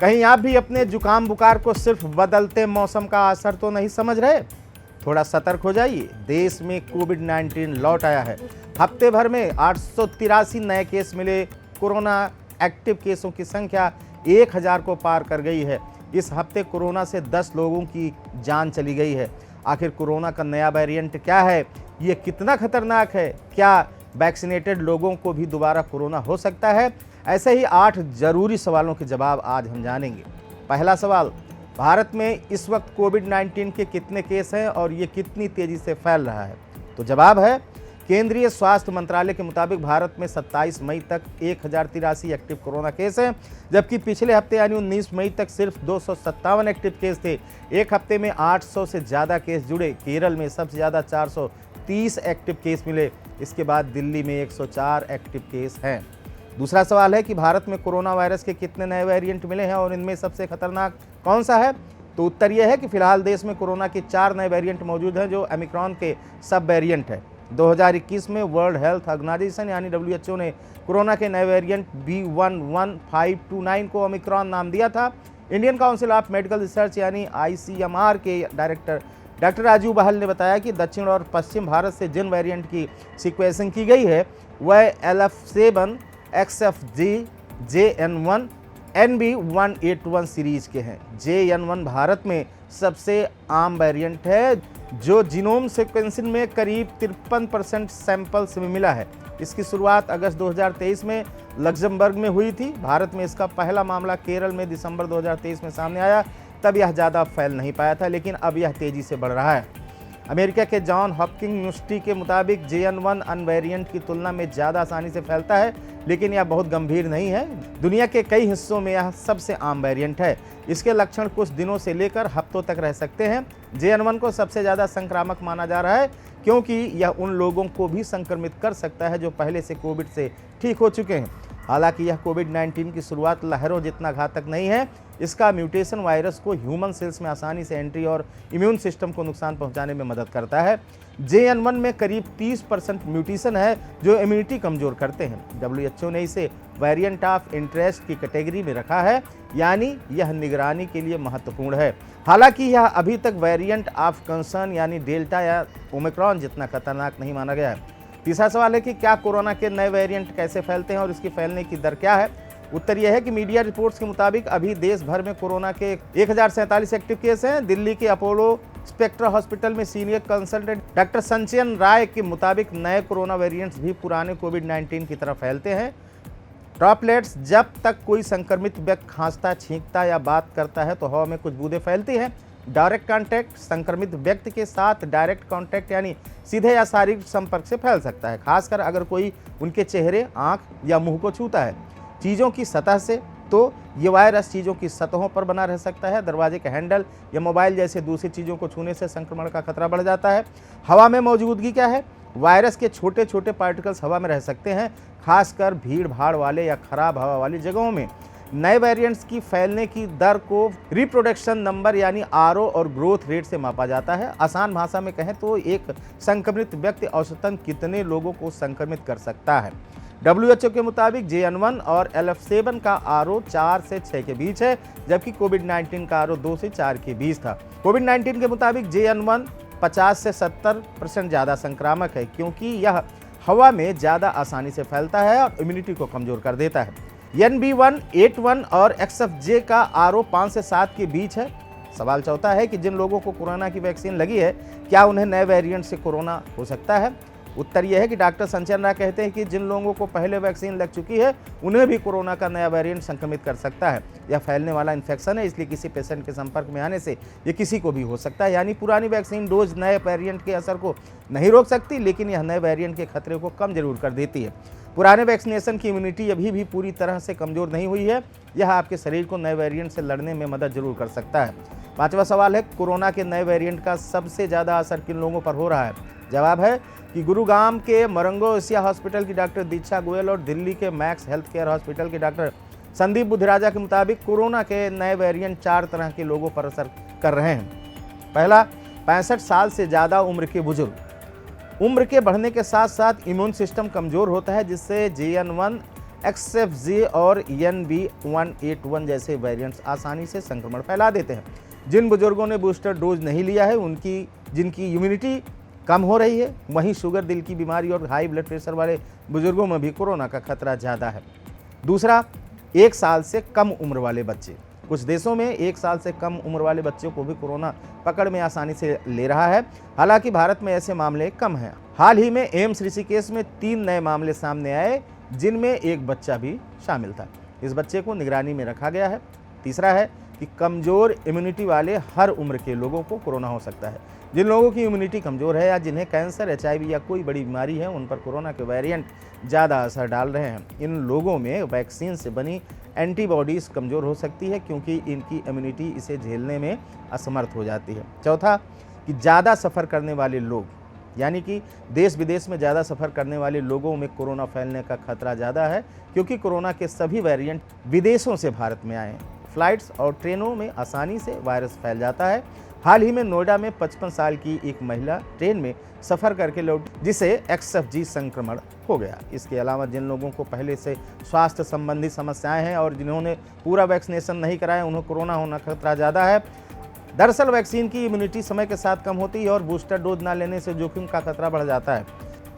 कहीं आप भी अपने जुकाम बुखार को सिर्फ बदलते मौसम का असर तो नहीं समझ रहे? थोड़ा सतर्क हो जाइए। देश में कोविड-19 लौट आया है। हफ्ते भर में 883 नए केस मिले। कोरोना एक्टिव केसों की संख्या 1000 को पार कर गई है। इस हफ्ते कोरोना से 10 लोगों की जान चली गई है। आखिर कोरोना का नया वेरिएंट क्या है? ये कितना खतरनाक है? क्या वैक्सीनेटेड लोगों को भी दोबारा कोरोना हो सकता है? ऐसे ही 8 जरूरी सवालों के जवाब आज हम जानेंगे। पहला सवाल, भारत में इस वक्त कोविड-19 के कितने केस हैं और ये कितनी तेजी से फैल रहा है? तो जवाब है, केंद्रीय स्वास्थ्य मंत्रालय के मुताबिक भारत में 27 मई तक 1083 एक्टिव कोरोना केस हैं, जबकि पिछले हफ्ते यानी 19 मई तक सिर्फ 257 एक्टिव केस थे। एक हफ्ते में 800 से ज़्यादा केस जुड़े। केरल में सबसे ज़्यादा 430 एक्टिव केस मिले। इसके बाद दिल्ली में 104 एक्टिव केस हैं। दूसरा सवाल है कि भारत में कोरोना वायरस के कितने नए वेरिएंट मिले हैं और इनमें सबसे खतरनाक कौन सा है? तो उत्तर यह है कि फिलहाल देश में कोरोना के 4 नए वेरिएंट मौजूद हैं जो ओमिक्रॉन के सब वेरिएंट है। 2021 में वर्ल्ड हेल्थ ऑर्गेनाइजेशन यानी WHO ने कोरोना के नए वेरिएंट B11529 को ओमिक्रॉन नाम दिया था। Indian council of medical research यानी ICMR के डायरेक्टर डॉक्टर राजीव बहल ने बताया कि दक्षिण और पश्चिम भारत से जिन वेरिएंट की सीक्वेंसिंग की गई है वह LF7, XFG, JN1, NB181 series के हैं। JN1 भारत में सबसे आम वेरिएंट है जो जीनोम सीक्वेंसिंग में करीब 53% सैंपल्स में मिला है। इसकी शुरुआत अगस्त 2023 में लग्जमबर्ग में हुई थी। भारत में इसका पहला मामला केरल में दिसंबर 2023 में सामने आया। तब यह ज़्यादा फैल नहीं पाया था, लेकिन अब यह तेज़ी से बढ़ रहा है। अमेरिका के जॉन हॉपकिंस यूनिवर्सिटी के मुताबिक JN1 अन्य वेरिएंट की तुलना में ज़्यादा आसानी से फैलता है, लेकिन यह बहुत गंभीर नहीं है। दुनिया के कई हिस्सों में यह सबसे आम वेरिएंट है। इसके लक्षण कुछ दिनों से लेकर हफ्तों तक रह सकते हैं। JN1 को सबसे ज़्यादा संक्रामक माना जा रहा है क्योंकि यह उन लोगों को भी संक्रमित कर सकता है जो पहले से कोविड से ठीक हो चुके हैं। हालांकि यह कोविड-19 की शुरुआत लहरों जितना घातक नहीं है। इसका म्यूटेशन वायरस को ह्यूमन सेल्स में आसानी से एंट्री और इम्यून सिस्टम को नुकसान पहुंचाने में मदद करता है। JN1 में करीब 30% म्यूटेशन है जो इम्यूनिटी कमजोर करते हैं। WHO ने इसे वेरिएंट ऑफ इंटरेस्ट की कैटेगरी में रखा है, यानी यह निगरानी के लिए महत्वपूर्ण है। हालांकि यह अभी तक वेरिएंट ऑफ कंसर्न यानी डेल्टा या ओमिक्रॉन जितना खतरनाक नहीं माना गया है। तीसरा सवाल है कि क्या कोरोना के नए वेरिएंट कैसे फैलते हैं और इसकी फैलने की दर क्या है? उत्तर यह है कि मीडिया रिपोर्ट्स के मुताबिक अभी देश भर में कोरोना के 1047 एक्टिव केस हैं। दिल्ली के अपोलो स्पेक्ट्रा हॉस्पिटल में सीनियर कंसल्टेंट डॉक्टर संचयन राय के मुताबिक नए कोरोना वेरिएंट्स भी पुराने कोविड-19 की तरह फैलते हैं। ड्रॉपलेट्स, जब तक कोई संक्रमित व्यक्ति खांसता, छींकता या बात करता है तो हवा में कुछ बूंदें फैलती हैं। डायरेक्ट कांटेक्ट, संक्रमित व्यक्ति के साथ डायरेक्ट कांटेक्ट यानी सीधे या शारीरिक संपर्क से फैल सकता है, खासकर अगर कोई उनके चेहरे, आंख या मुंह को छूता है। चीज़ों की सतह से, तो ये वायरस चीज़ों की सतहों पर बना रह सकता है। दरवाजे के हैंडल या मोबाइल जैसे दूसरी चीज़ों को छूने से संक्रमण का खतरा बढ़ जाता है। हवा में मौजूदगी क्या है? वायरस के छोटे छोटे पार्टिकल्स हवा में रह सकते हैं, खासकर भीड़ भाड़ वाले या खराब हवा वाली जगहों में। नए वेरिएंट्स की फैलने की दर को रिप्रोडक्शन नंबर यानी RO और ग्रोथ रेट से मापा जाता है। आसान भाषा में कहें तो एक संक्रमित व्यक्ति औसतन कितने लोगों को संक्रमित कर सकता है। WHO के मुताबिक JN1 और LF7 का RO 4 से 6 के बीच है, जबकि कोविड-19 का RO 2 से 4 के बीच था। कोविड-19 के मुताबिक JN1 50 से 70% ज़्यादा संक्रामक है क्योंकि यह हवा में ज़्यादा आसानी से फैलता है और इम्यूनिटी को कमज़ोर कर देता है। NB181 और XFJ का RO 5 से 7 के बीच है। सवाल चौथा है कि जिन लोगों को कोरोना की वैक्सीन लगी है, क्या उन्हें नए वेरिएंट से कोरोना हो सकता है? उत्तर यह है कि डॉक्टर संचयन राय कहते हैं कि जिन लोगों को पहले वैक्सीन लग चुकी है उन्हें भी कोरोना का नया वेरिएंट संक्रमित कर सकता है। यह फैलने वाला इन्फेक्शन है, इसलिए किसी पेशेंट के संपर्क में आने से ये किसी को भी हो सकता है। यानी पुरानी वैक्सीन डोज नए वेरिएंट के असर को नहीं रोक सकती, लेकिन यह नए वेरिएंट के खतरे को कम जरूर कर देती है। पुराने वैक्सीनेशन की इम्यूनिटी अभी भी पूरी तरह से कमजोर नहीं हुई है। यह आपके शरीर को नए वेरिएंट से लड़ने में मदद जरूर कर सकता है। पांचवा सवाल है, कोरोना के नए वेरिएंट का सबसे ज़्यादा असर किन लोगों पर हो रहा है? जवाब है कि गुरुग्राम के मरंगो एशिया हॉस्पिटल की डॉक्टर दीक्षा गोयल और दिल्ली के मैक्स हेल्थ केयर हॉस्पिटल के डॉक्टर संदीप बुद्धिराजा के मुताबिक कोरोना के नए वेरिएंट 4 तरह के लोगों पर असर कर रहे हैं। पहला, 65 साल से ज़्यादा उम्र के बुजुर्ग। उम्र के बढ़ने के साथ साथ इम्यून सिस्टम कमज़ोर होता है, जिससे JN1 XFJ और NB181 जैसे वेरिएंट्स आसानी से संक्रमण फैला देते हैं। जिन बुजुर्गों ने बूस्टर डोज नहीं लिया है जिनकी इम्यूनिटी कम हो रही है, वहीं शुगर, दिल की बीमारी और हाई ब्लड प्रेशर वाले बुजुर्गों में भी कोरोना का खतरा ज़्यादा है। दूसरा, 1 साल से कम उम्र वाले बच्चे। कुछ देशों में 1 साल से कम उम्र वाले बच्चों को भी कोरोना पकड़ में आसानी से ले रहा है। हालांकि भारत में ऐसे मामले कम हैं। हाल ही में एम्स ऋषिकेश में 3 नए मामले सामने आए, जिनमें एक बच्चा भी शामिल था। इस बच्चे को निगरानी में रखा गया है। तीसरा है कि कमज़ोर इम्यूनिटी वाले हर उम्र के लोगों को कोरोना हो सकता है। जिन लोगों की इम्यूनिटी कमज़ोर है या जिन्हें कैंसर, HIV या कोई बड़ी बीमारी है, उन पर कोरोना के वेरिएंट ज़्यादा असर डाल रहे हैं। इन लोगों में वैक्सीन से बनी एंटीबॉडीज़ कमज़ोर हो सकती है, क्योंकि इनकी इम्यूनिटी इसे झेलने में असमर्थ हो जाती है। चौथा, कि ज़्यादा सफ़र करने वाले लोग, यानी कि देश विदेश में ज़्यादा सफ़र करने वाले लोगों में कोरोना फैलने का खतरा ज़्यादा है, क्योंकि कोरोना के सभी वेरिएंट विदेशों से भारत में आए हैं। फ्लाइट्स और ट्रेनों में आसानी से वायरस फैल जाता है। हाल ही में नोएडा में 55 साल की एक महिला ट्रेन में सफ़र करके लौटी, जिसे XFJ संक्रमण हो गया। इसके अलावा जिन लोगों को पहले से स्वास्थ्य संबंधी समस्याएं हैं और जिन्होंने पूरा वैक्सीनेशन नहीं कराया, उन्हें कोरोना होना खतरा ज़्यादा है। दरअसल वैक्सीन की इम्यूनिटी समय के साथ कम होती है और बूस्टर डोज न लेने से जोखिम का खतरा बढ़ जाता है।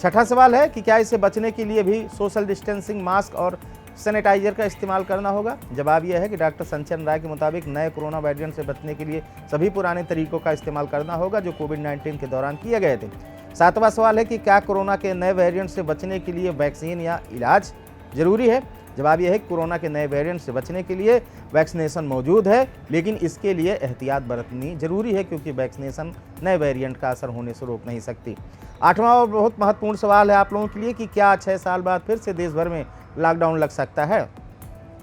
छठा सवाल है कि क्या इसे बचने के लिए भी सोशल डिस्टेंसिंग, मास्क और सैनिटाइजर का इस्तेमाल करना होगा? जवाब यह है कि डॉक्टर संचन राय के मुताबिक नए कोरोना वेरिएंट से बचने के लिए सभी पुराने तरीकों का इस्तेमाल करना होगा जो कोविड-19 के दौरान किए गए थे। सातवां सवाल है कि क्या कोरोना के नए वेरिएंट से बचने के लिए वैक्सीन या इलाज जरूरी है? जवाब यह है कि कोरोना के नए वेरिएंट से बचने के लिए वैक्सीनेशन मौजूद है, लेकिन इसके लिए एहतियात बरतनी जरूरी है, क्योंकि वैक्सीनेशन नए वेरिएंट का असर होने से रोक नहीं सकती। आठवां और बहुत महत्वपूर्ण सवाल है आप लोगों के लिए कि क्या 6 साल बाद फिर से देश भर में लॉकडाउन लग सकता है?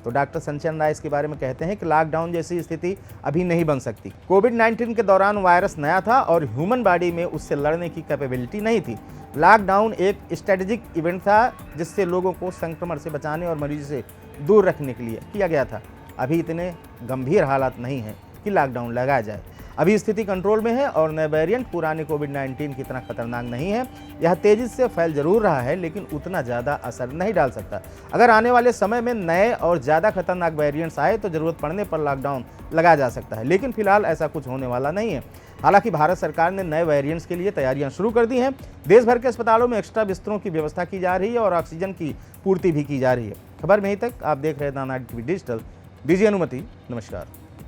तो डॉक्टर संचन राय इसके बारे में कहते हैं कि लॉकडाउन जैसी स्थिति अभी नहीं बन सकती। कोविड-19 के दौरान वायरस नया था और ह्यूमन बॉडी में उससे लड़ने की कैपेबिलिटी नहीं थी। लॉकडाउन एक स्ट्रेटेजिक इवेंट था जिससे लोगों को संक्रमण से बचाने और मरीज से दूर रखने के लिए किया गया था। अभी इतने गंभीर हालात नहीं हैं कि लॉकडाउन लगाया जाए। अभी स्थिति कंट्रोल में है और नए वेरिएंट पुराने कोविड-19 की तरह खतरनाक नहीं है। यह तेजी से फैल जरूर रहा है, लेकिन उतना ज़्यादा असर नहीं डाल सकता। अगर आने वाले समय में नए और ज़्यादा खतरनाक वेरिएंट्स आए तो ज़रूरत पड़ने पर लॉकडाउन लगाया जा सकता है, लेकिन फिलहाल ऐसा कुछ होने वाला नहीं है। हालांकि भारत सरकार ने नए वेरिएंट्स के लिए तैयारियां शुरू कर दी हैं। देश भर के अस्पतालों में एक्स्ट्रा बिस्तरों की व्यवस्था की जा रही है और ऑक्सीजन की पूर्ति भी की जा रही है। खबर में ही तक आप देख रहे हैं द नाइट टीवी डिजिटल। दीजिए अनुमति। नमस्कार।